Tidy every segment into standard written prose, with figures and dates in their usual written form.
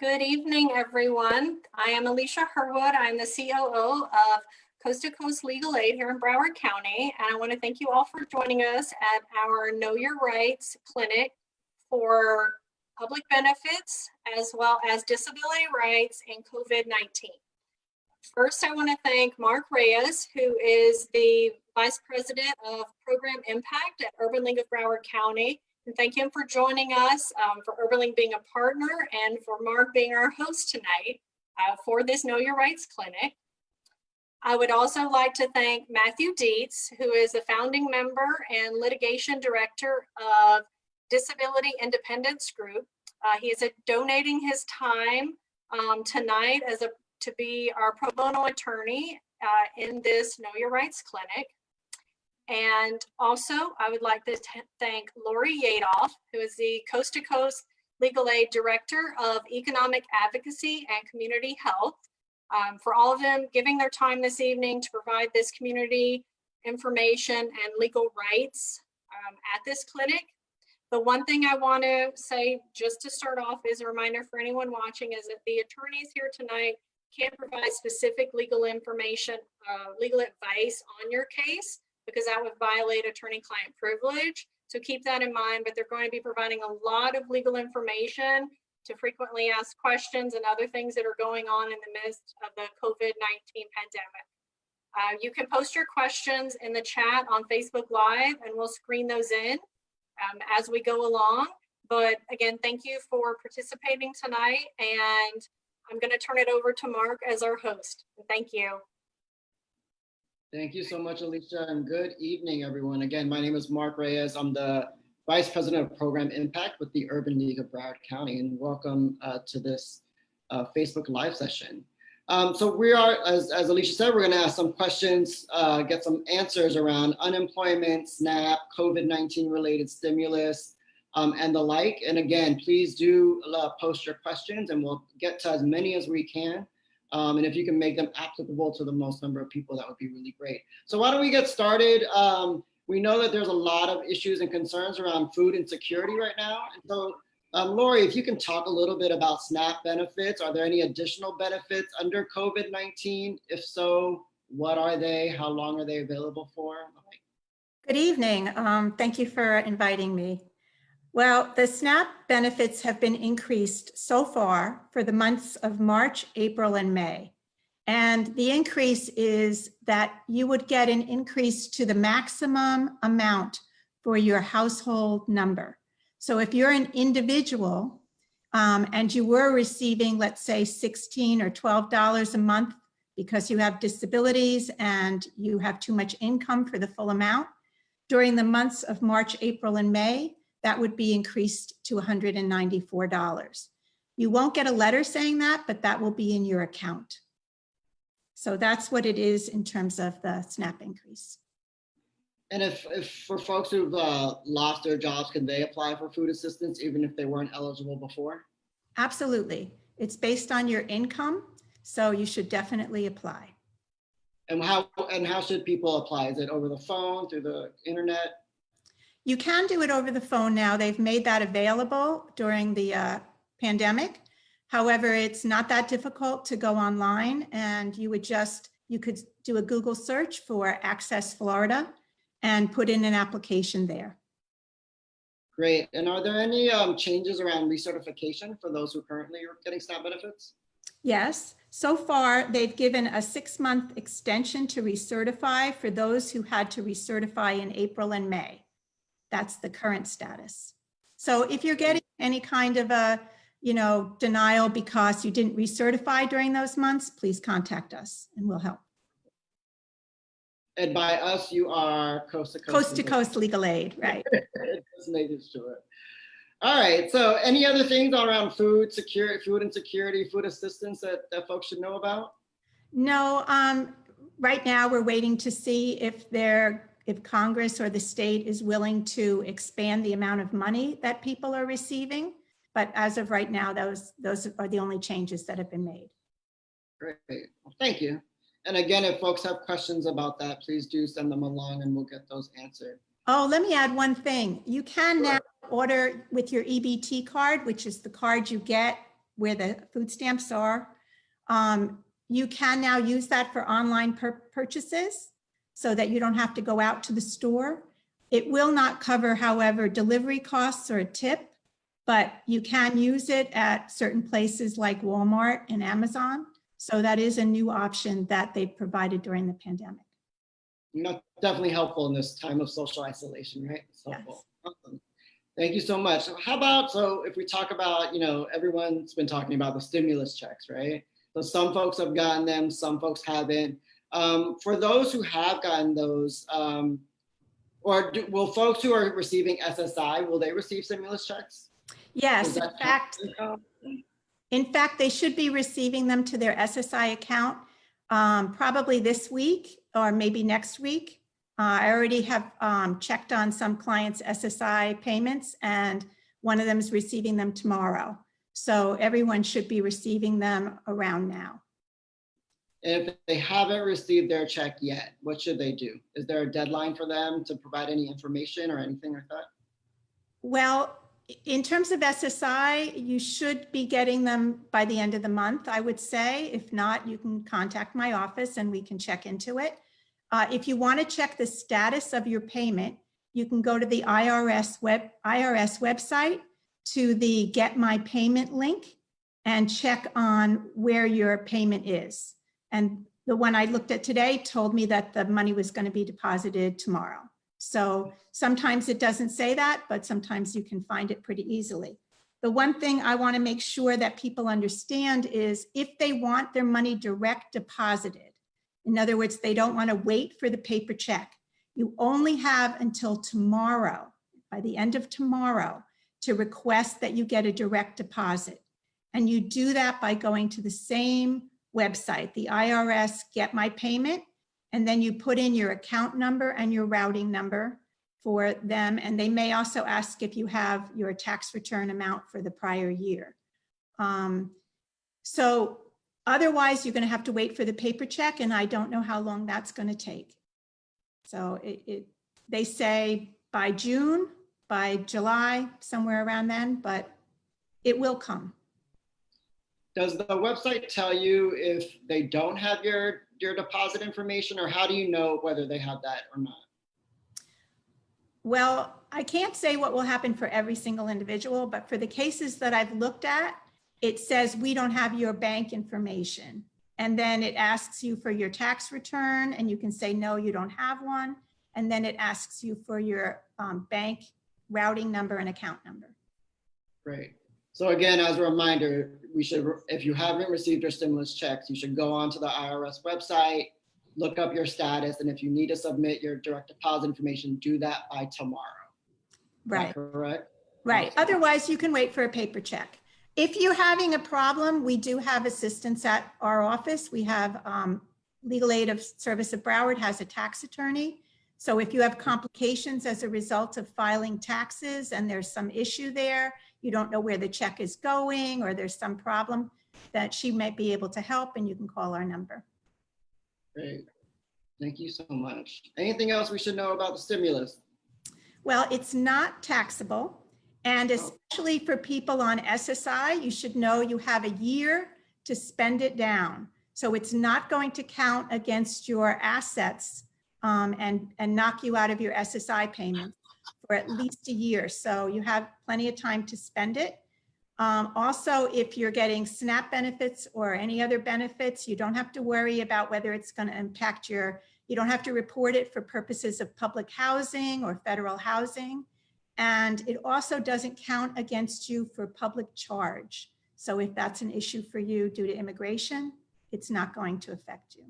Good evening, everyone. I am Alicia Herwood. I'm the COO of Coast to Coast Legal Aid here in Broward County. And I want to thank you all for joining us at our Know Your Rights clinic for public benefits as well as disability rights in COVID-19. First, I want to thank Mark Reyes, who is the Vice President of Program Impact at Urban League of Broward County. And thank him for joining us, for Urban League being a partner, and for Mark being our host tonight for this Know Your Rights clinic. I would also like to thank Matthew Dietz, who is a founding member and litigation director of Disability Independence Group. He is donating his time tonight to be our pro bono attorney in this Know Your Rights clinic. And also, I would like to thank Lori Yadoff, who is the Coast to Coast Legal Aid Director of Economic Advocacy and Community Health, for all of them giving their time this evening to provide this community information and legal rights at this clinic. The one thing I want to say just to start off is a reminder for anyone watching is that the attorneys here tonight can't provide specific legal information, legal advice on your case, because that would violate attorney-client privilege. So keep that in mind, but they're going to be providing a lot of legal information to frequently asked questions and other things that are going on in the midst of the COVID-19 pandemic. You can post your questions in the chat on Facebook Live and we'll screen those in as we go along. But again, thank you for participating tonight, and I'm going to turn it over to Mark as our host. Thank you. Thank you so much, Alicia, and good evening, everyone. Again, my name is Mark Reyes. I'm the Vice President of Program Impact with the Urban League of Broward County, and welcome to this Facebook Live session. So we are, as Alicia said, we're going to ask some questions, get some answers around unemployment, SNAP, COVID-19 related stimulus, and the like. And again, please do post your questions and we'll get to as many as we can. And if you can make them applicable to the most number of people, that would be really great. So why don't we get started? We know that there's a lot of issues and concerns around food insecurity right now. And so, Lori, if you can talk a little bit about SNAP benefits. Are there any additional benefits under COVID-19? If so, what are they? How long are they available for? Good evening. Thank you for inviting me. Well, the SNAP benefits have been increased so far for the months of March, April, and May. And the increase is that you would get an increase to the maximum amount for your household number. So if you're an individual and you were receiving, let's say, $16 or $12 a month because you have disabilities and you have too much income for the full amount, during the months of March, April, and May, that would be increased to $194. You won't get a letter saying that, but that will be in your account. So that's what it is in terms of the SNAP increase. And if for folks who've lost their jobs, can they apply for food assistance even if they weren't eligible before? Absolutely. It's based on your income, so you should definitely apply. And how should people apply? Is it over the phone, through the internet? You can do it over the phone now. They've made that available during the pandemic. However, it's not that difficult to go online, and you could do a Google search for Access Florida and put in an application there. Great. And are there any changes around recertification for those who currently are getting SNAP benefits? Yes. So far, they've given a 6-month extension to recertify for those who had to recertify in April and May. That's the current status. So if you're getting any kind of a, denial because you didn't recertify during those months, please contact us and we'll help. And by us, you are Coast to Coast. Coast to Coast Legal Aid, right? It's native to it. All right. So any other things around food insecurity, food assistance that folks should know about? No. Right now, we're waiting to see if Congress or the state is willing to expand the amount of money that people are receiving. But as of right now, those are the only changes that have been made. Great. Well, thank you. And again, if folks have questions about that, please do send them along and we'll get those answered. Oh, let me add one thing. You can now order with your EBT card, which is the card you get where the food stamps are. You can now use that for online purchases so that you don't have to go out to the store. It will not cover, however, delivery costs or a tip, but you can use it at certain places like Walmart and Amazon. So that is a new option that they provided during the pandemic. Definitely helpful in this time of social isolation, right? It's helpful. Yes. Awesome. Thank you so much. So how about, so if we talk about, everyone's been talking about the stimulus checks, right? So some folks have gotten them, some folks haven't. For those who have gotten those, will folks who are receiving SSI, will they receive stimulus checks? Yes, in fact, they should be receiving them to their SSI account probably this week or maybe next week. I already have checked on some clients' SSI payments, and one of them is receiving them tomorrow. So everyone should be receiving them around now. And if they haven't received their check yet, what should they do? Is there a deadline for them to provide any information or anything like that? Well, in terms of SSI, you should be getting them by the end of the month, I would say. If not, you can contact my office and we can check into it. If you want to check the status of your payment, you can go to the IRS website to the Get My Payment link and check on where your payment is. And the one I looked at today told me that the money was going to be deposited tomorrow. So sometimes it doesn't say that, but sometimes you can find it pretty easily. The one thing I want to make sure that people understand is if they want their money direct deposited, in other words, they don't want to wait for the paper check, you only have until tomorrow, by the end of tomorrow, to request that you get a direct deposit. And you do that by going to the same website, the IRS Get My Payment, and then you put in your account number and your routing number for them. And they may also ask if you have your tax return amount for the prior year. So otherwise, you're going to have to wait for the paper check, and I don't know how long that's going to take. So they say by June, by July, somewhere around then, but it will come. Does the website tell you if they don't have your deposit information, or how do you know whether they have that or not? Well, I can't say what will happen for every single individual, but for the cases that I've looked at, it says we don't have your bank information. And then it asks you for your tax return, and you can say, no, you don't have one. And then it asks you for your bank routing number and account number. Great. So again, as a reminder, if you haven't received your stimulus checks, you should go onto the IRS website, look up your status, and if you need to submit your direct deposit information, do that by tomorrow. Right. Is that correct? Right. Awesome. Otherwise, you can wait for a paper check. If you're having a problem, we do have assistance at our office. We have Legal Aid of Service of Broward has a tax attorney. So if you have complications as a result of filing taxes and there's some issue there, you don't know where the check is going, or there's some problem, that she might be able to help, and you can call our number. Great. Thank you so much. Anything else we should know about the stimulus? Well, it's not taxable. And especially for people on SSI, you should know you have a year to spend it down. So it's not going to count against your assets and knock you out of your SSI payments for at least a year. So you have plenty of time to spend it. Also, if you're getting SNAP benefits or any other benefits, you don't have to worry about whether it's going to impact you don't have to report it for purposes of public housing or federal housing. And it also doesn't count against you for public charge. So if that's an issue for you due to immigration, it's not going to affect you.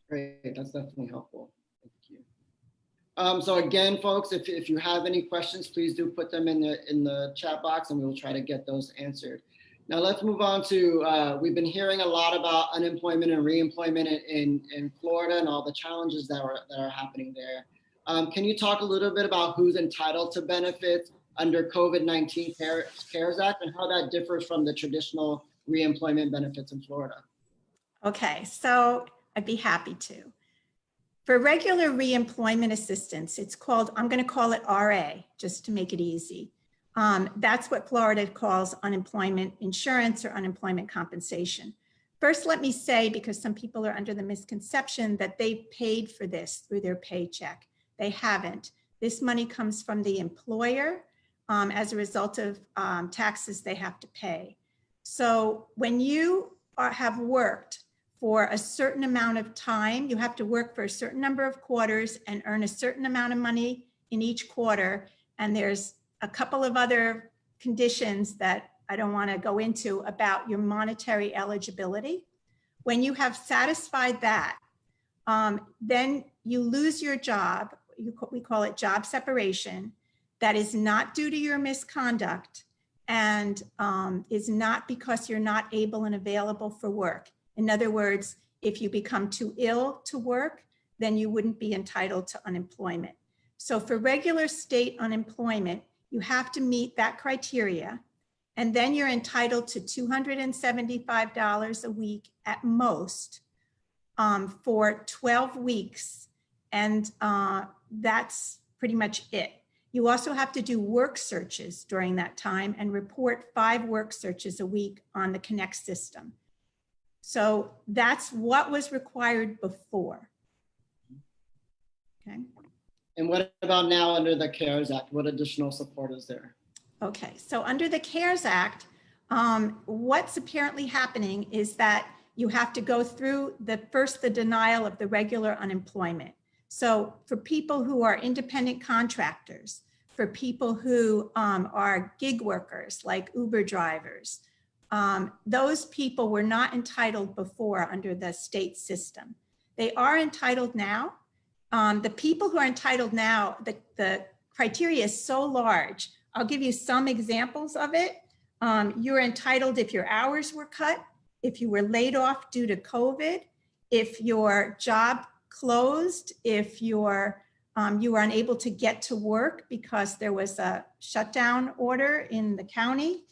Great, that's definitely helpful. Thank you. So again, folks, if you have any questions, please do put them in the chat box, and we will try to get those answered. Now let's move on to, we've been hearing a lot about unemployment and reemployment in Florida and all the challenges that are happening there. Can you talk a little bit about who's entitled to benefits under COVID-19 CARES Act and how that differs from the traditional reemployment benefits in Florida? Okay, so I'd be happy to. For regular reemployment assistance, it's called, I'm going to call it RA, just to make it easy. That's what Florida calls unemployment insurance or unemployment compensation. First, let me say, because some people are under the misconception that they paid for this through their paycheck. They haven't. This money comes from the employer as a result of taxes they have to pay. So when you have worked for a certain amount of time, you have to work for a certain number of quarters and earn a certain amount of money in each quarter. And there's a couple of other conditions that I don't want to go into about your monetary eligibility. When you have satisfied that, then you lose your job. We call it job separation. That is not due to your misconduct and is not because you're not able and available for work. In other words, if you become too ill to work, then you wouldn't be entitled to unemployment. So for regular state unemployment, you have to meet that criteria, and then you're entitled to $275 a week at most for 12 weeks. And that's pretty much it. You also have to do work searches during that time and report 5 work searches a week on the Connect system. So that's what was required before. Okay. And what about now under the CARES Act? What additional support is there? Okay, so under the CARES Act, what's apparently happening is that you have to go through the denial of the regular unemployment. So for people who are independent contractors, for people who are gig workers like Uber drivers, those people were not entitled before under the state system. They are entitled now. The people who are entitled now, the criteria is so large. I'll give you some examples of it. You're entitled if your hours were cut, if you were laid off due to COVID, if your job closed, if you were unable to get to work because there was a shutdown order in the county,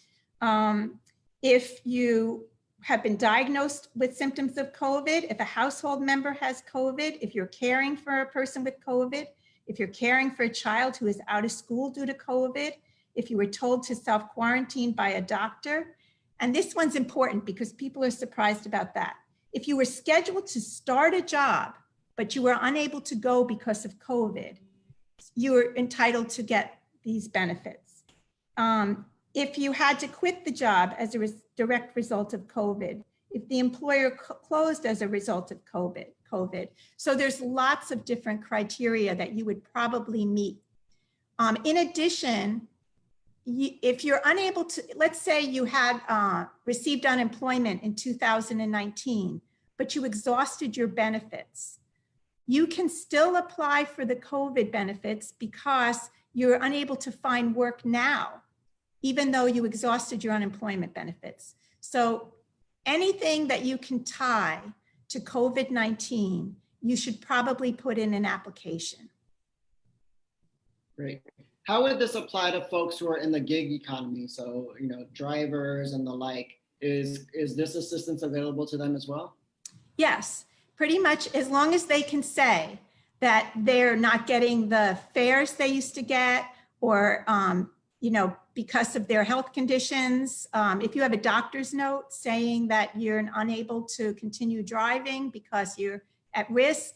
if you have been diagnosed with symptoms of COVID, if a household member has COVID, if you're caring for a person with COVID, if you're caring for a child who is out of school due to COVID, if you were told to self-quarantine by a doctor. And this one's important because people are surprised about that. If you were scheduled to start a job, but you were unable to go because of COVID, you were entitled to get these benefits. If you had to quit the job as a direct result of COVID, if the employer closed as a result of COVID. So there's lots of different criteria that you would probably meet. In addition, if you're unable to, let's say you had received unemployment in 2019, but you exhausted your benefits, you can still apply for the COVID benefits because you're unable to find work now, even though you exhausted your unemployment benefits. So anything that you can tie to COVID-19, you should probably put in an application. Great. How would this apply to folks who are in the gig economy? So, drivers and the like, is this assistance available to them as well? Yes, pretty much, as long as they can say that they're not getting the fares they used to get, or because of their health conditions. If you have a doctor's note saying that you're unable to continue driving because you're at risk,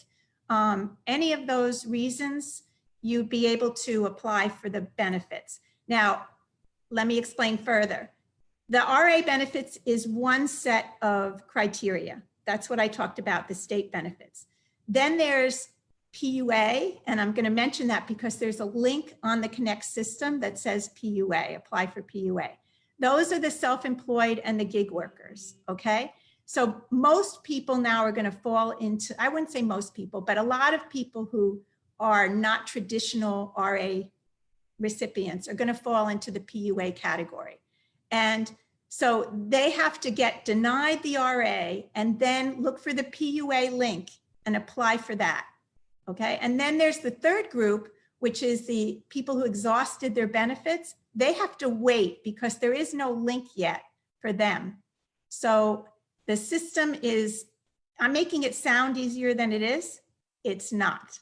any of those reasons, you'd be able to apply for the benefits. Now, let me explain further. The RA benefits is one set of criteria. That's what I talked about, the state benefits. Then there's PUA, and I'm going to mention that because there's a link on the Connect system that says PUA, apply for PUA. Those are the self-employed and the gig workers, okay? So most people now are going to fall into, I wouldn't say most people, but a lot of people who are not traditional RA recipients are going to fall into the PUA category. And so they have to get denied the RA and then look for the PUA link and apply for that. Okay, and then there's the third group, which is the people who exhausted their benefits. They have to wait because there is no link yet for them. So the system is, I'm making it sound easier than it is. It's not.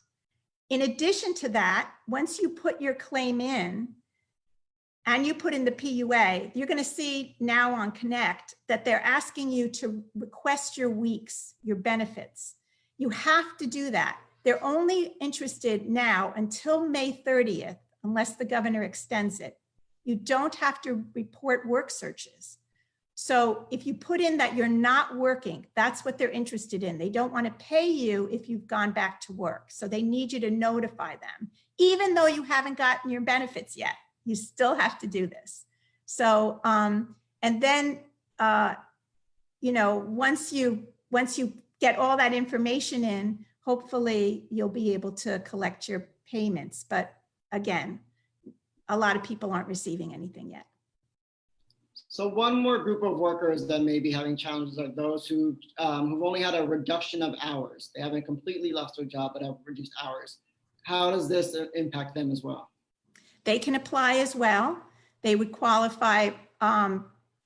In addition to that, once you put your claim in, and you put in the PUA, you're going to see now on Connect that they're asking you to request your weeks, your benefits. You have to do that. They're only interested now until May 30th, unless the governor extends it. You don't have to report work searches. So if you put in that you're not working, that's what they're interested in. They don't want to pay you if you've gone back to work. So they need you to notify them, even though you haven't gotten your benefits yet. You still have to do this. So, and then, you know, once you get all that information in, hopefully you'll be able to collect your payments. But again, a lot of people aren't receiving anything yet. So one more group of workers that may be having challenges are those who've only had a reduction of hours. They haven't completely lost their job, but have reduced hours. How does this impact them as well? They can apply as well. They would qualify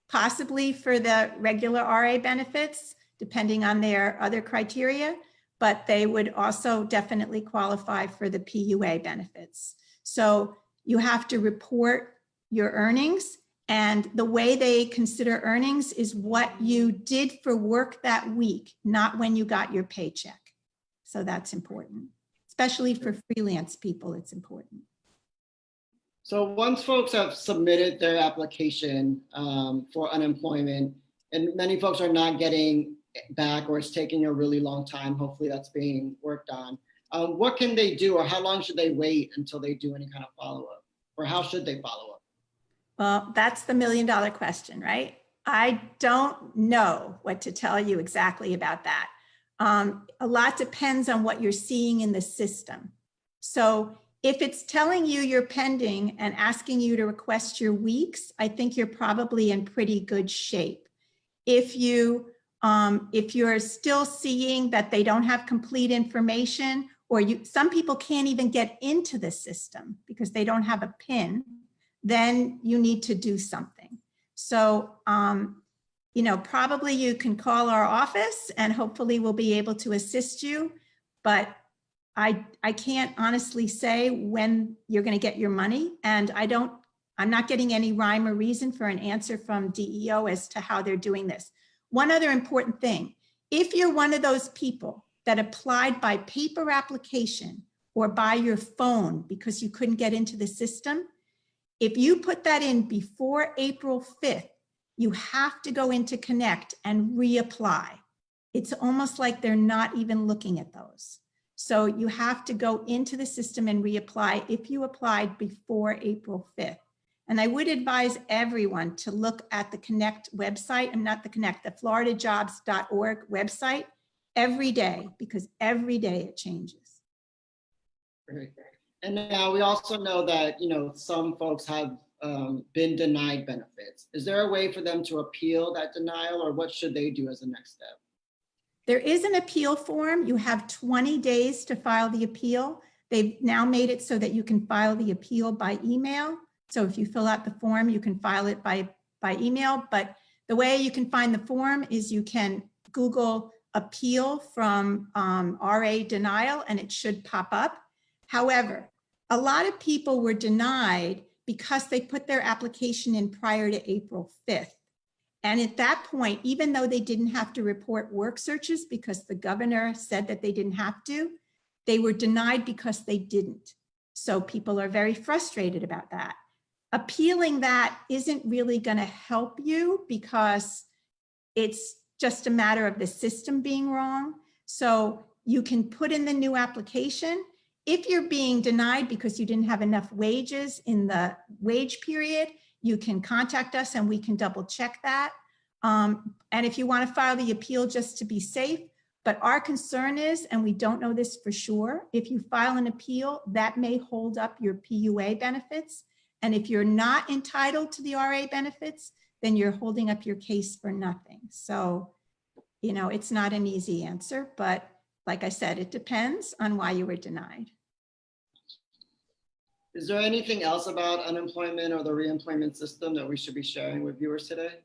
possibly for the regular RA benefits, depending on their other criteria, but they would also definitely qualify for the PUA benefits. So you have to report your earnings, and the way they consider earnings is what you did for work that week, not when you got your paycheck. So that's important, especially for freelance people, it's important. So once folks have submitted their application for unemployment, and many folks are not getting back, or it's taking a really long time, hopefully that's being worked on. What can they do, or how long should they wait until they do any kind of follow-up, or how should they follow up? Well, that's the million-dollar question, right? I don't know what to tell you exactly about that. A lot depends on what you're seeing in the system. So if it's telling you you're pending and asking you to request your weeks, I think you're probably in pretty good shape. If you're still seeing that they don't have complete information, or some people can't even get into the system because they don't have a PIN, then you need to do something. So, you know, probably you can call our office and hopefully we'll be able to assist you, but I can't honestly say when you're going to get your money, and I'm not getting any rhyme or reason for an answer from DEO as to how they're doing this. One other important thing, if you're one of those people that applied by paper application or by your phone because you couldn't get into the system, if you put that in before April 5th, you have to go into Connect and reapply. It's almost like they're not even looking at those. So you have to go into the system and reapply if you applied before April 5th. And I would advise everyone to look at the Connect website, and not the Connect, the floridajobs.org website every day, because every day it changes. Great. And now we also know that, you know, some folks have been denied benefits. Is there a way for them to appeal that denial, or what should they do as a next step? There is an appeal form. You have 20 days to file the appeal. They've now made it so that you can file the appeal by email. So if you fill out the form, you can file it by email. But the way you can find the form is you can Google appeal from RA denial, and it should pop up. However, a lot of people were denied because they put their application in prior to April 5th. And at that point, even though they didn't have to report work searches because the governor said that they didn't have to, they were denied because they didn't. So people are very frustrated about that. Appealing that isn't really going to help you because it's just a matter of the system being wrong. So you can put in the new application. If you're being denied because you didn't have enough wages in the wage period, you can contact us and we can double check that. And if you want to file the appeal just to be safe, but our concern is, and we don't know this for sure, if you file an appeal, that may hold up your PUA benefits. And if you're not entitled to the RA benefits, then you're holding up your case for nothing. So, you know, it's not an easy answer, but like I said, it depends on why you were denied. Is there anything else about unemployment or the reemployment system that we should be sharing with viewers today?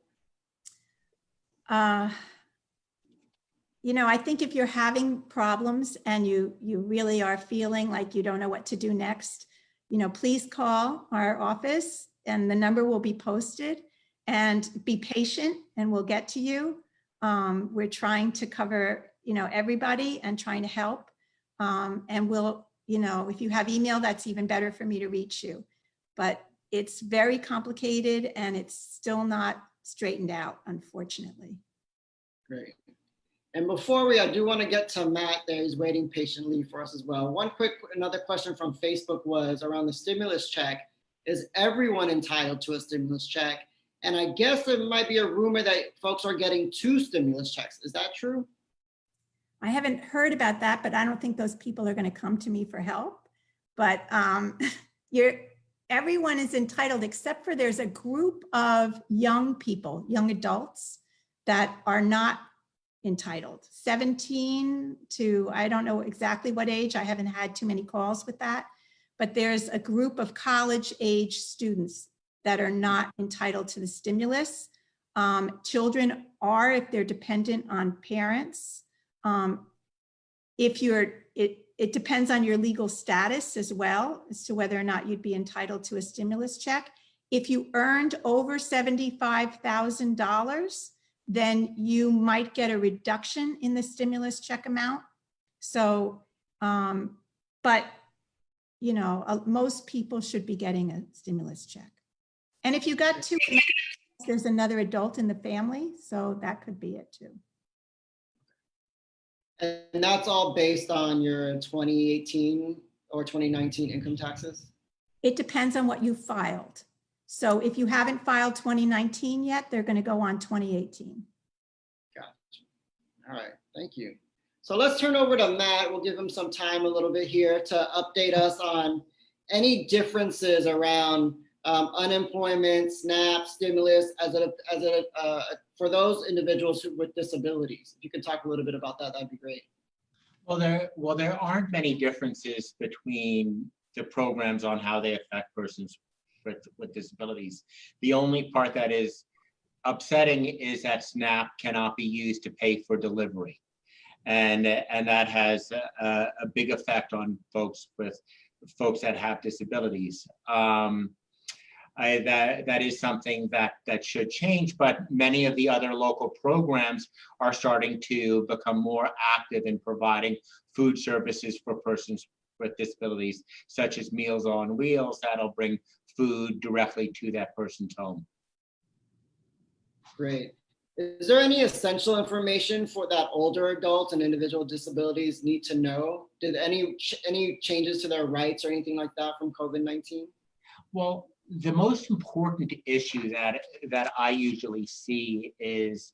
You know, I think if you're having problems and you really are feeling like you don't know what to do next, you know, please call our office and the number will be posted. And be patient, and we'll get to you. We're trying to cover, everybody and trying to help. And we'll, if you have email, that's even better for me to reach you. But it's very complicated and it's still not straightened out, unfortunately. Great. And before I do want to get to Matt there, he's waiting patiently for us as well. Another question from Facebook was around the stimulus check. Is everyone entitled to a stimulus check? And I guess there might be a rumor that folks are getting 2 stimulus checks. Is that true? I haven't heard about that, but I don't think those people are going to come to me for help. But everyone is entitled, except for there's a group of young people, young adults, that are not entitled. 17 to, I don't know exactly what age. I haven't had too many calls with that. But there's a group of college-age students that are not entitled to the stimulus. Children are, if they're dependent on parents. It depends on your legal status as well as to whether or not you'd be entitled to a stimulus check. If you earned over $75,000, then you might get a reduction in the stimulus check amount. So, but most people should be getting a stimulus check. And if you got 2, there's another adult in the family, so that could be it too. And that's all based on your 2018 or 2019 income taxes? It depends on what you filed. So if you haven't filed 2019 yet, they're going to go on 2018. Gotcha. All right, thank you. So let's turn over to Matt. We'll give him some time a little bit here to update us on any differences around unemployment, SNAP, stimulus, for those individuals with disabilities. If you can talk a little bit about that, that'd be great. Well, there aren't many differences between the programs on how they affect persons with disabilities. The only part that is upsetting is that SNAP cannot be used to pay for delivery, and that has a big effect on folks that have disabilities. That is something that should change, but many of the other local programs are starting to become more active in providing food services for persons with disabilities, such as Meals on Wheels, that'll bring food directly to that person's home. Great. Is there any essential information for that older adults and individual disabilities need to know? Did any changes to their rights or anything like that from COVID-19? Well, the most important issue that I usually see is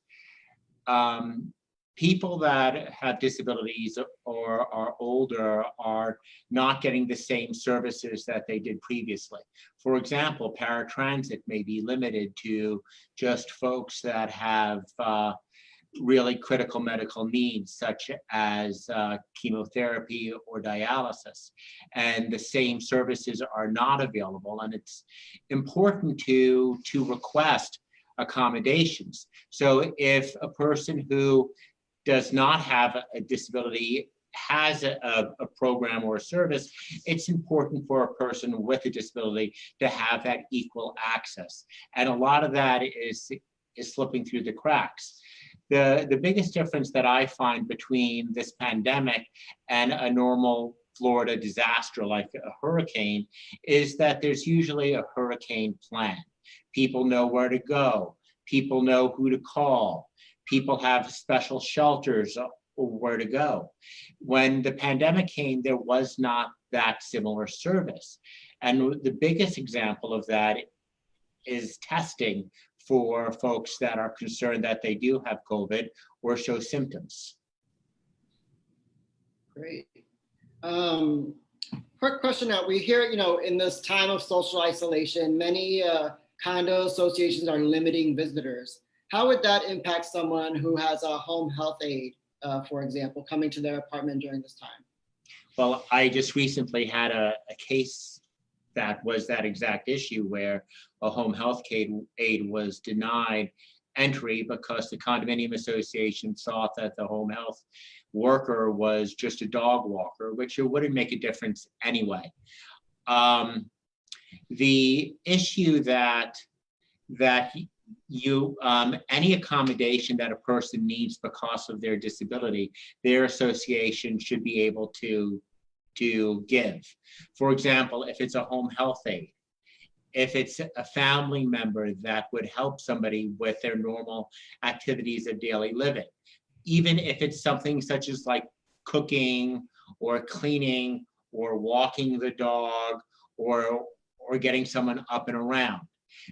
people that have disabilities or are older are not getting the same services that they did previously. For example, paratransit may be limited to just folks that have really critical medical needs, such as chemotherapy or dialysis, and the same services are not available. And it's important to request accommodations. So if a person who does not have a disability has a program or a service, it's important for a person with a disability to have that equal access. And a lot of that is slipping through the cracks. The biggest difference that I find between this pandemic and a normal Florida disaster like a hurricane is that there's usually a hurricane plan. People know where to go. People know who to call. People have special shelters where to go. When the pandemic came, there was not that similar service. And the biggest example of that is testing for folks that are concerned that they do have COVID or show symptoms. Great. Quick question now. We hear, in this time of social isolation, many condo associations are limiting visitors. How would that impact someone who has a home health aide, for example, coming to their apartment during this time? Well, I just recently had a case that was that exact issue where a home health aide was denied entry because the condominium association thought that the home health worker was just a dog walker, which it wouldn't make a difference anyway. The issue that you, any accommodation that a person needs because of their disability, their association should be able to give. For example, if it's a home health aide, if it's a family member that would help somebody with their normal activities of daily living, even if it's something such as like cooking or cleaning or walking the dog or getting someone up and around.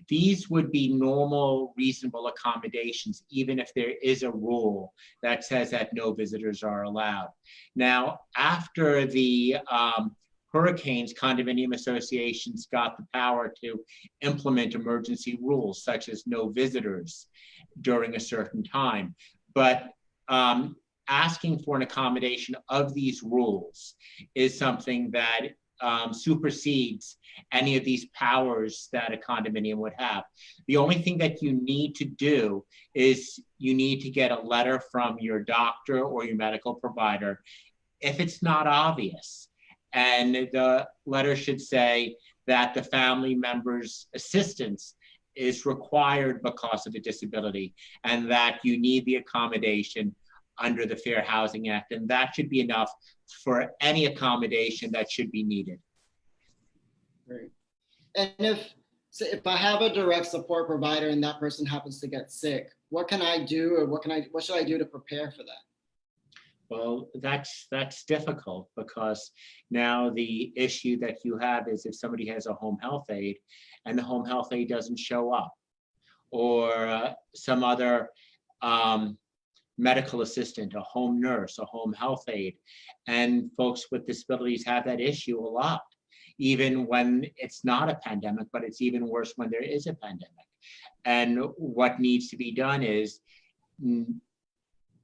These would be normal, reasonable accommodations, even if there is a rule that says that no visitors are allowed. Now, after the hurricanes, condominium associations got the power to implement emergency rules, such as no visitors during a certain time. But asking for an accommodation of these rules is something that supersedes any of these powers that a condominium would have. The only thing that you need to do is you need to get a letter from your doctor or your medical provider if it's not obvious. And the letter should say that the family member's assistance is required because of a disability and that you need the accommodation under the Fair Housing Act. And that should be enough for any accommodation that should be needed. Great. And if I have a direct support provider and that person happens to get sick, what can I do, or what should I do to prepare for that? Well, that's difficult, because now the issue that you have is if somebody has a home health aide and the home health aide doesn't show up, or some other medical assistant, a home nurse, a home health aide, and folks with disabilities have that issue a lot, even when it's not a pandemic, but it's even worse when there is a pandemic. And what needs to be done is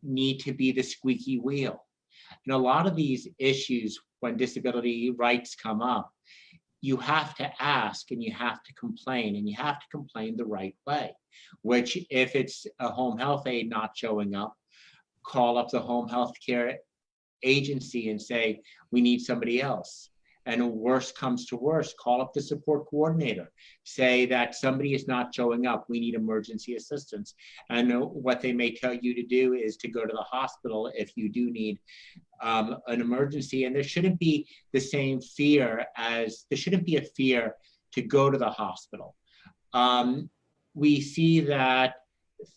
need to be the squeaky wheel. And a lot of these issues, when disability rights come up, you have to ask and you have to complain, and you have to complain the right way, which if it's a home health aide not showing up, call up the home health care agency and say, we need somebody else. And worst comes to worst, call up the support coordinator, say that somebody is not showing up, we need emergency assistance. And what they may tell you to do is to go to the hospital if you do need an emergency. And there shouldn't be the same fear there shouldn't be a fear to go to the hospital. We see that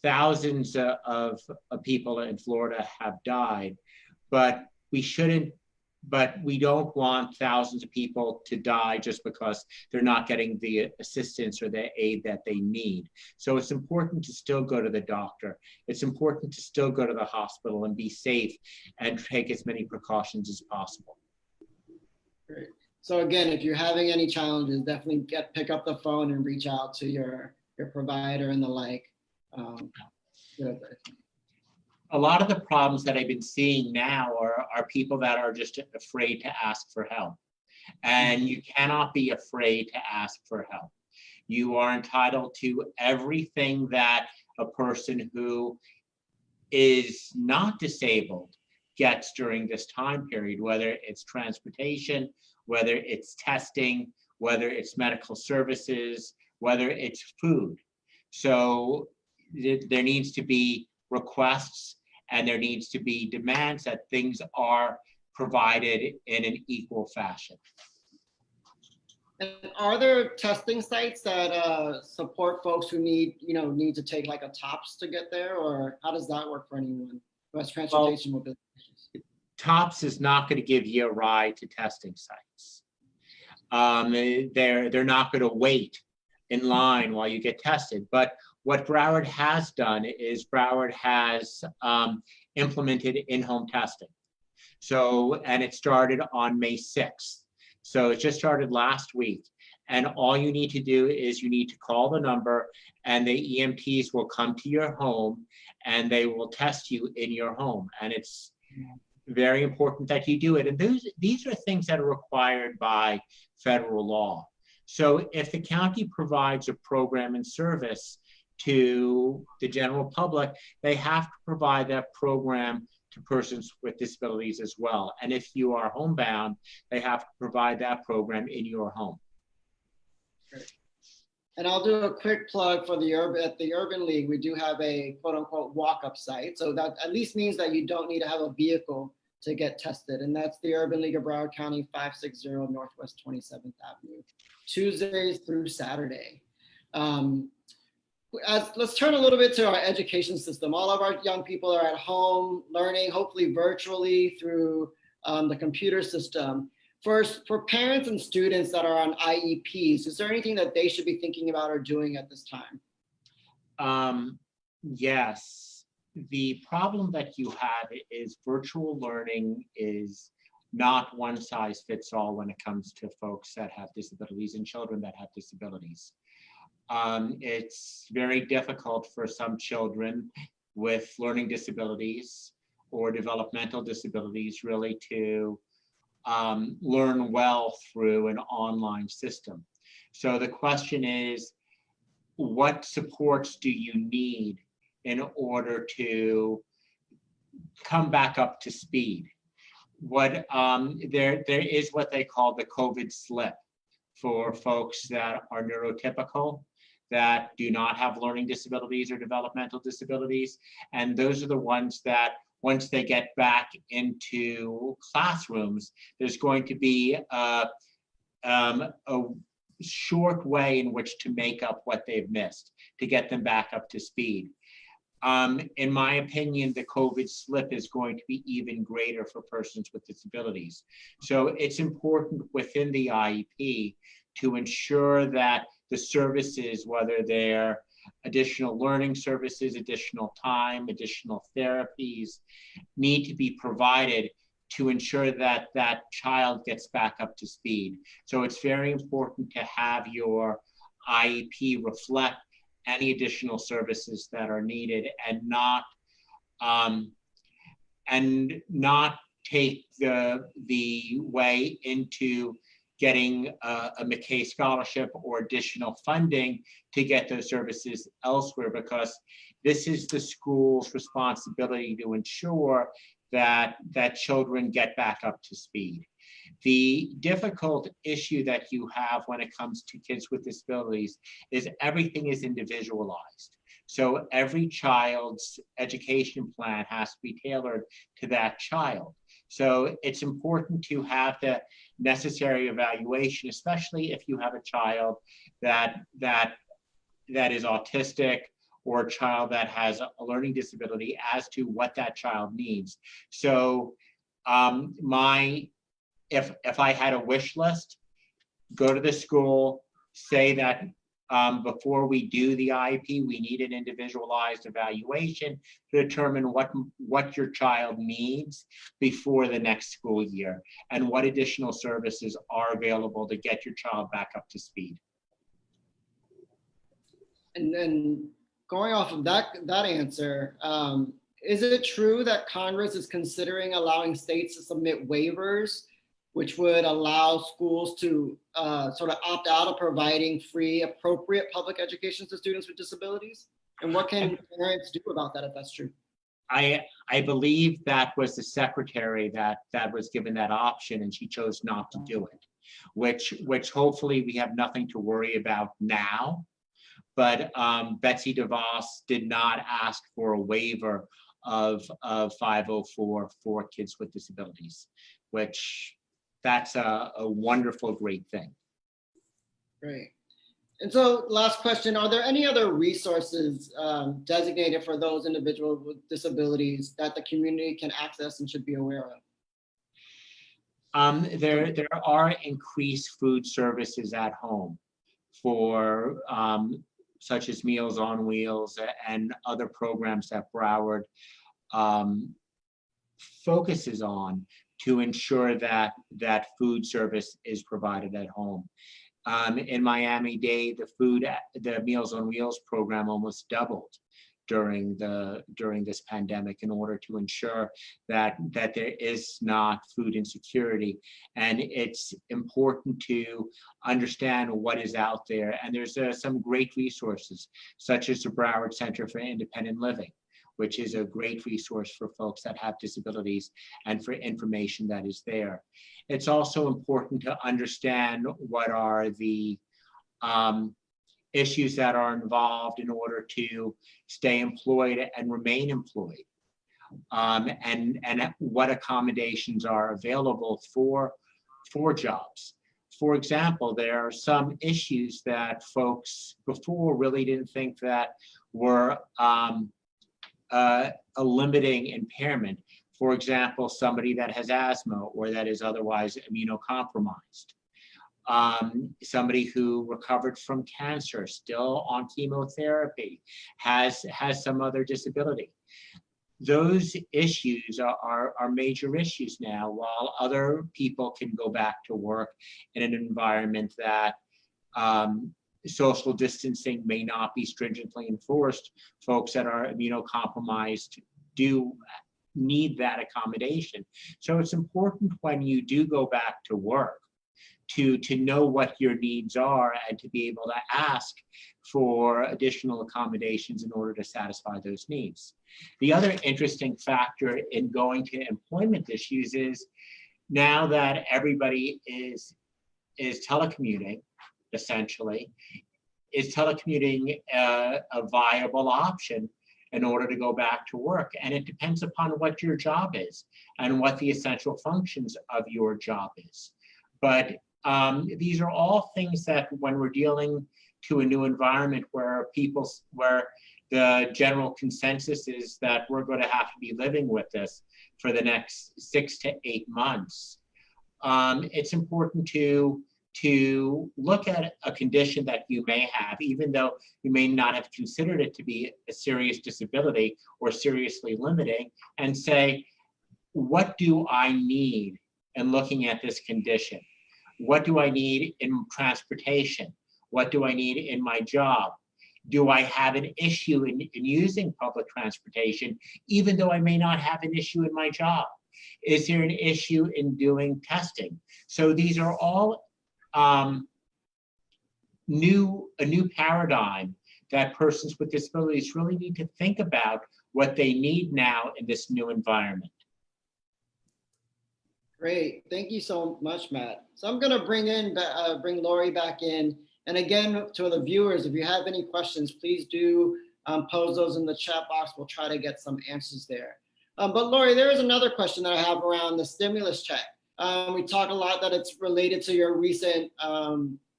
thousands of people in Florida have died, but we don't want thousands of people to die just because they're not getting the assistance or the aid that they need. So it's important to still go to the doctor. It's important to still go to the hospital and be safe and take as many precautions as possible. Great. So again, if you're having any challenges, definitely pick up the phone and reach out to your provider and the like. A lot of the problems that I've been seeing now are people that are just afraid to ask for help. And you cannot be afraid to ask for help. You are entitled to everything that a person who is not disabled gets during this time period, whether it's transportation, whether it's testing, whether it's medical services, whether it's food. So there needs to be requests and there needs to be demands that things are provided in an equal fashion. And are there testing sites that support folks who need to take like a TOPS to get there, or how does that work for anyone who has transportation mobility issues? TOPS is not going to give you a ride to testing sites. They're not going to wait in line while you get tested. But what Broward has done is Broward has implemented in-home testing. So, and it started on May 6th. So it just started last week. And all you need to do is you need to call the number and the EMTs will come to your home and they will test you in your home. And it's very important that you do it. And these are things that are required by federal law. So if the county provides a program and service to the general public, they have to provide that program to persons with disabilities as well. And if you are homebound, they have to provide that program in your home. And I'll do a quick plug for at the Urban League. We do have a quote unquote walk-up site. So that at least means that you don't need to have a vehicle to get tested. And that's the Urban League of Broward County, 560 Northwest 27th Avenue, Tuesdays through Saturday. Let's turn a little bit to our education system. All of our young people are at home learning, hopefully virtually through the computer system. For parents and students that are on IEPs, is there anything that they should be thinking about or doing at this time? Yes. The problem that you have is virtual learning is not one size fits all when it comes to folks that have disabilities and children that have disabilities. It's very difficult for some children with learning disabilities or developmental disabilities really to learn well through an online system. So the question is, what supports do you need in order to come back up to speed? There is what they call the COVID slip for folks that are neurotypical, that do not have learning disabilities or developmental disabilities. And those are the ones that once they get back into classrooms, there's going to be a short way in which to make up what they've missed, to get them back up to speed. In my opinion, the COVID slip is going to be even greater for persons with disabilities. So it's important within the IEP to ensure that the services, whether they're additional learning services, additional time, additional therapies, need to be provided to ensure that that child gets back up to speed. So it's very important to have your IEP reflect any additional services that are needed and not take the way into getting a McKay scholarship or additional funding to get those services elsewhere, because this is the school's responsibility to ensure that children get back up to speed. The difficult issue that you have when it comes to kids with disabilities is everything is individualized. So every child's education plan has to be tailored to that child. So it's important to have the necessary evaluation, especially if you have a child that is autistic or a child that has a learning disability, as to what that child needs. So if I had a wish list, go to the school, say that before we do the IEP, we need an individualized evaluation to determine what your child needs before the next school year and what additional services are available to get your child back up to speed. And then going off of that answer, is it true that Congress is considering allowing states to submit waivers which would allow schools to sort of opt out of providing free, appropriate public education to students with disabilities? And what can parents do about that if that's true? I believe that was the secretary that was given that option, and she chose not to do it, which hopefully we have nothing to worry about now. But Betsy DeVos did not ask for a waiver of 504 for kids with disabilities, which that's a wonderful, great thing. Great. And so last question, are there any other resources designated for those individuals with disabilities that the community can access and should be aware of? There are increased food services at home for such as Meals on Wheels and other programs that Broward focuses on to ensure that food service is provided at home. In Miami-Dade, the Meals on Wheels program almost doubled during this pandemic in order to ensure that there is not food insecurity. And it's important to understand what is out there. And there's some great resources, such as the Broward Center for Independent Living, which is a great resource for folks that have disabilities and for information that is there. It's also important to understand what are the issues that are involved in order to stay employed and remain employed, and what accommodations are available for jobs. For example, there are some issues that folks before really didn't think that were a limiting impairment. For example, somebody that has asthma or that is otherwise immunocompromised. Somebody who recovered from cancer, still on chemotherapy, has some other disability. Those issues are major issues now, while other people can go back to work in an environment that social distancing may not be stringently enforced. Folks that are immunocompromised do need that accommodation. So it's important when you do go back to work to know what your needs are and to be able to ask for additional accommodations in order to satisfy those needs. The other interesting factor in going to employment issues is now that everybody is telecommuting, essentially, is telecommuting a viable option in order to go back to work? And it depends upon what your job is and what the essential functions of your job is. But these are all things that when we're dealing to a new environment where the general consensus is that we're going to have to be living with this for the next 6 to 8 months, it's important to look at a condition that you may have, even though you may not have considered it to be a serious disability or seriously limiting, and say, what do I need in looking at this condition? What do I need in transportation? What do I need in my job? Do I have an issue in using public transportation, even though I may not have an issue in my job? Is there an issue in doing testing? So these are all a new paradigm that persons with disabilities really need to think about what they need now in this new environment. Great, thank you so much, Matt. So I'm going to bring Lori back in. And again, to the viewers, if you have any questions, please do pose those in the chat box. We'll try to get some answers there. But Lori, there is another question that I have around the stimulus check. We talk a lot that it's related to your recent,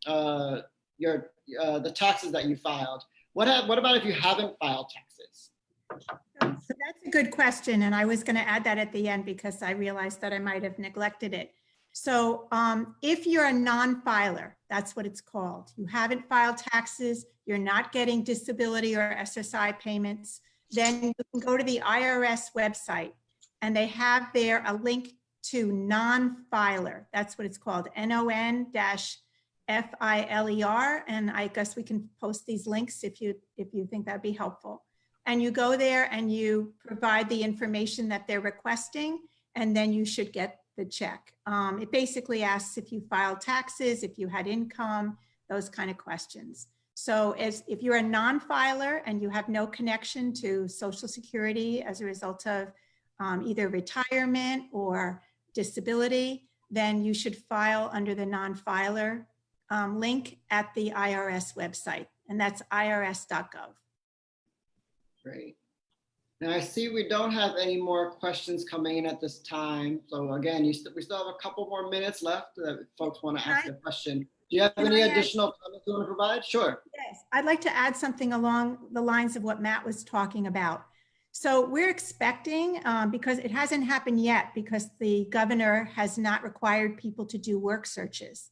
the taxes that you filed. What about if you haven't filed taxes? So that's a good question, and I was going to add that at the end because I realized that I might have neglected it. So if you're a non-filer, that's what it's called. You haven't filed taxes, you're not getting disability or SSI payments, then you can go to the IRS website and they have there a link to non-filer. That's what it's called, NON-FILER. And I guess we can post these links if you think that'd be helpful. And you go there and you provide the information that they're requesting, and then you should get the check. It basically asks if you filed taxes, if you had income, those kind of questions. So if you're a non-filer and you have no connection to Social Security as a result of either retirement or disability, then you should file under the non-filer link at the IRS website, and that's irs.gov. Great. Now I see we don't have any more questions coming in at this time. So again, we still have a couple more minutes left that folks want to ask a question. Do you have any additional comments you want to provide? Sure. Yes, I'd like to add something along the lines of what Matt was talking about. So we're expecting, because it hasn't happened yet, because the governor has not required people to do work searches.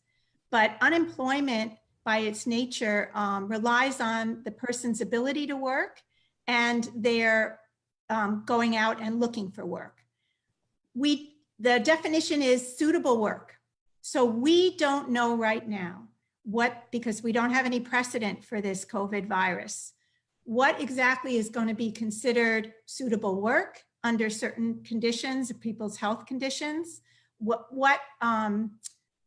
But unemployment by its nature relies on the person's ability to work and their going out and looking for work. The definition is suitable work. So we don't know right now because we don't have any precedent for this COVID virus, what exactly is going to be considered suitable work under certain conditions, people's health conditions, what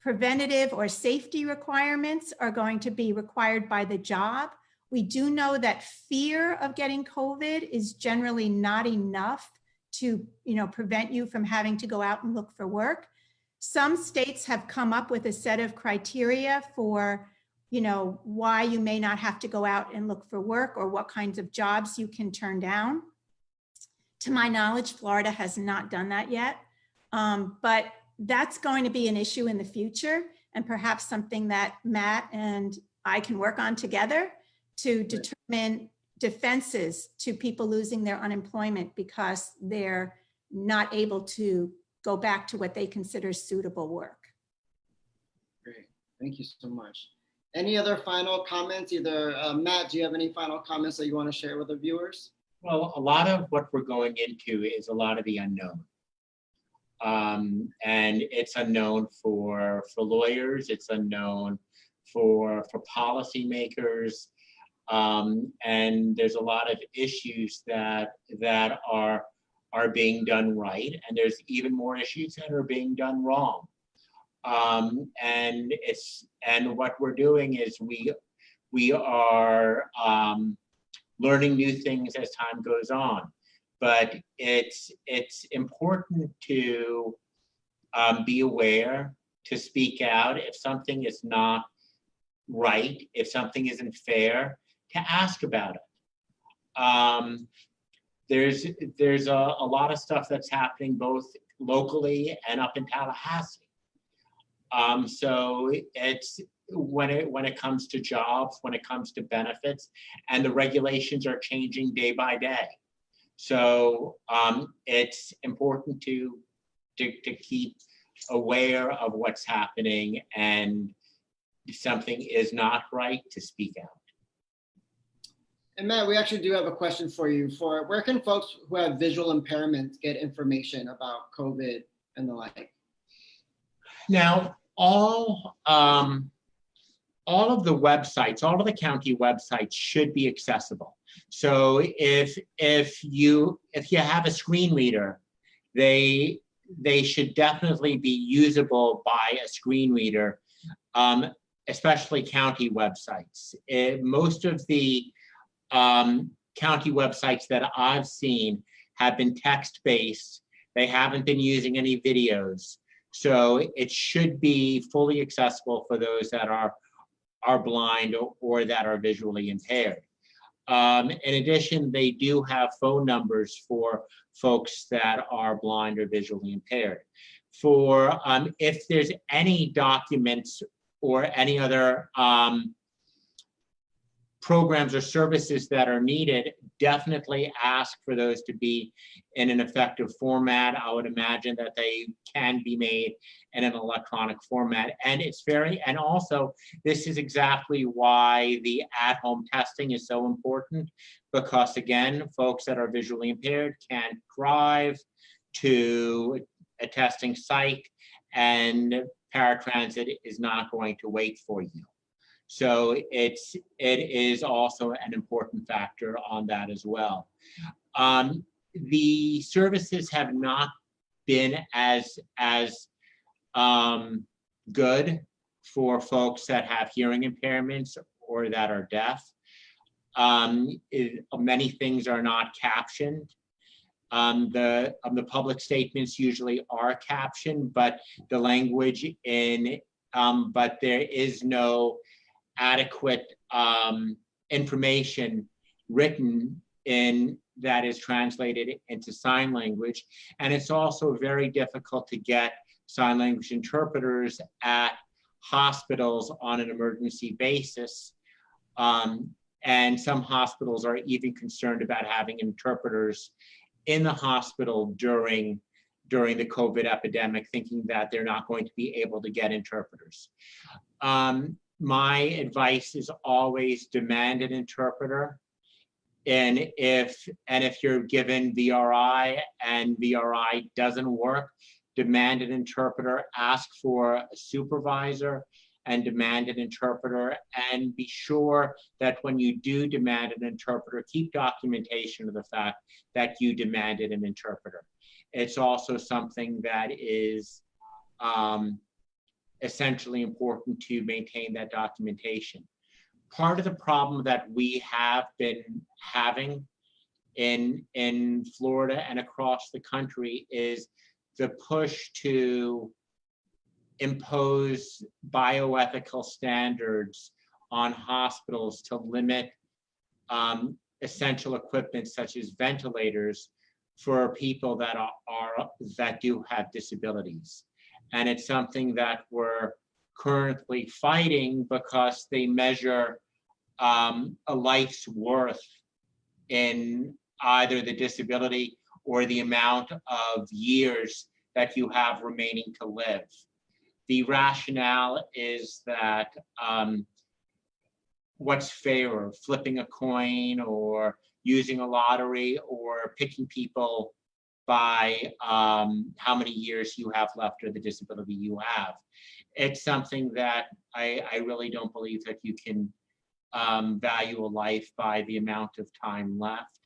preventative or safety requirements are going to be required by the job. We do know that fear of getting COVID is generally not enough to, prevent you from having to go out and look for work. Some states have come up with a set of criteria for why you may not have to go out and look for work or what kinds of jobs you can turn down. To my knowledge, Florida has not done that yet, but that's going to be an issue in the future, and perhaps something that Matt and I can work on together to determine defenses to people losing their unemployment because they're not able to go back to what they consider suitable work. Great, thank you so much. Any other final comments? Either Matt, do you have any final comments that you want to share with the viewers? Well, a lot of what we're going into is a lot of the unknown. And it's unknown for lawyers, it's unknown for policymakers, and there's a lot of issues that are being done right, and there's even more issues that are being done wrong. And what we're doing is we are learning new things as time goes on. But it's important to be aware, to speak out if something is not right, if something isn't fair, to ask about it. There's a lot of stuff that's happening both locally and up in Tallahassee. So it's when it comes to jobs, when it comes to benefits, and the regulations are changing day by day. So it's important to keep aware of what's happening, and if something is not right, to speak out. And Matt, we actually do have a question for you. For where can folks who have visual impairments get information about COVID and the like? Now, all of the websites, all of the county websites should be accessible. So if you have a screen reader, they should definitely be usable by a screen reader, especially county websites. Most of the county websites that I've seen have been text-based. They haven't been using any videos. So it should be fully accessible for those that are blind or that are visually impaired. In addition, they do have phone numbers for folks that are blind or visually impaired. For if there's any documents or any other programs or services that are needed, definitely ask for those to be in an effective format. I would imagine that they can be made in an electronic format. And and also this is exactly why the at-home testing is so important, because again, folks that are visually impaired can't drive to a testing site, and paratransit is not going to wait for you. So it is also an important factor on that as well. The services have not been as good for folks that have hearing impairments or that are deaf. Many things are not captioned. The public statements usually are captioned, but the language but there is no adequate information written in that is translated into sign language. And it's also very difficult to get sign language interpreters at hospitals on an emergency basis. And some hospitals are even concerned about having interpreters in the hospital during the COVID epidemic, thinking that they're not going to be able to get interpreters. My advice is always demand an interpreter. And if you're given VRI and VRI doesn't work, demand an interpreter, ask for a supervisor and demand an interpreter, and be sure that when you do demand an interpreter, keep documentation of the fact that you demanded an interpreter. It's also something that is essentially important to maintain that documentation. Part of the problem that we have been having in Florida and across the country is the push to impose bioethical standards on hospitals to limit essential equipment such as ventilators for people that that do have disabilities. And it's something that we're currently fighting because they measure a life's worth in either the disability or the amount of years that you have remaining to live. The rationale is that what's fairer, flipping a coin or using a lottery or picking people by how many years you have left or the disability you have. It's something that I really don't believe that you can value a life by the amount of time left.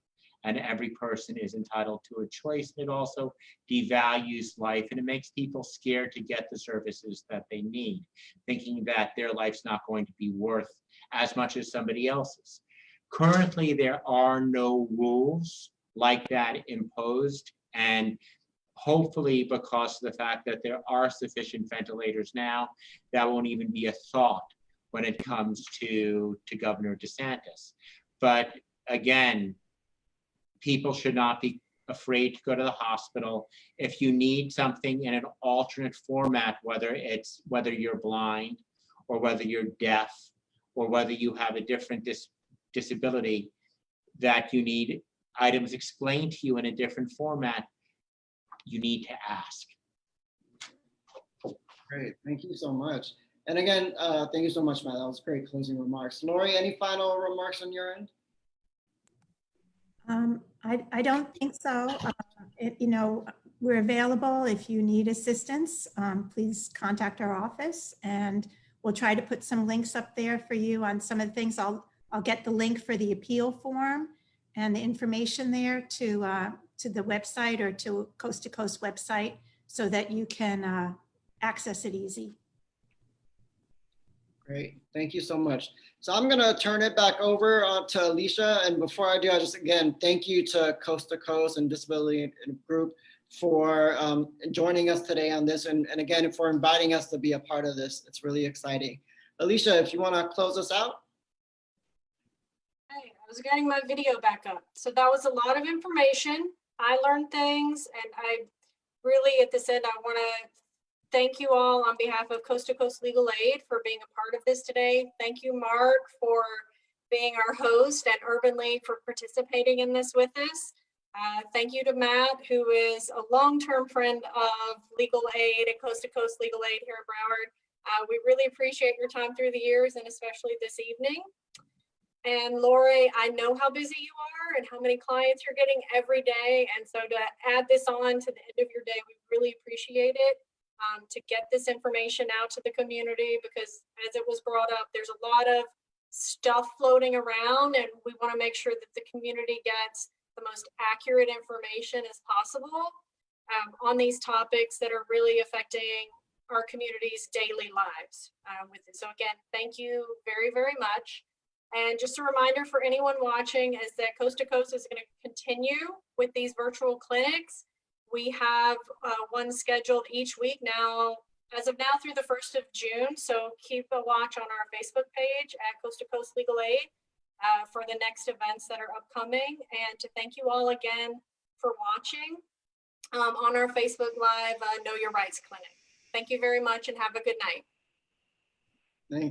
And every person is entitled to a choice. It also devalues life, and it makes people scared to get the services that they need, thinking that their life's not going to be worth as much as somebody else's. Currently, there are no rules like that imposed, and hopefully because of the fact that there are sufficient ventilators now, that won't even be a thought when it comes to Governor DeSantis. But again, people should not be afraid to go to the hospital. If you need something in an alternate format, whether you're blind or whether you're deaf or whether you have a different disability, that you need items explained to you in a different format, you need to ask. Great, thank you so much. And again, thank you so much, Matt. That was great closing remarks. Lori, any final remarks on your end? I don't think so. We're available if you need assistance. Please contact our office, and we'll try to put some links up there for you on some of the things. I'll get the link for the appeal form and the information there to the website or to Coast website so that you can access it easy. Great, thank you so much. So I'm gonna turn it back over to Alicia. And before I do, I just again, thank you to Coast and Disability Group for joining us today on this. And again, for inviting us to be a part of this. It's really exciting. Alicia, if you wanna close us out. Hey, I was getting my video back up. So that was a lot of information. I learned things, and I really, at this end, I wanna thank you all on behalf of Coast to Coast Legal Aid for being a part of this today. Thank you, Mark, for being our host, and Urban League for participating in this with us. Thank you to Matt, who is a long-term friend of Legal Aid and Coast to Coast Legal Aid here in Broward. We really appreciate your time through the years, and especially this evening. And Lori, I know how busy you are and how many clients you're getting every day. And so to add this on to the end of your day, we really appreciate it. To get this information out to the community, because as it was brought up, there's a lot of stuff floating around, and we want to make sure that the community gets the most accurate information as possible on these topics that are really affecting our community's daily lives with it. So again, thank you very, very much. And just a reminder for anyone watching is that Coast to Coast is going to continue with these virtual clinics. We have one scheduled each week now, as of now through the 1st of June. So keep a watch on our Facebook page at Coast to Coast Legal Aid for the next events that are upcoming. And to thank you all again for watching on our Facebook Live Know Your Rights Clinic. Thank you very much and have a good night. Thank you.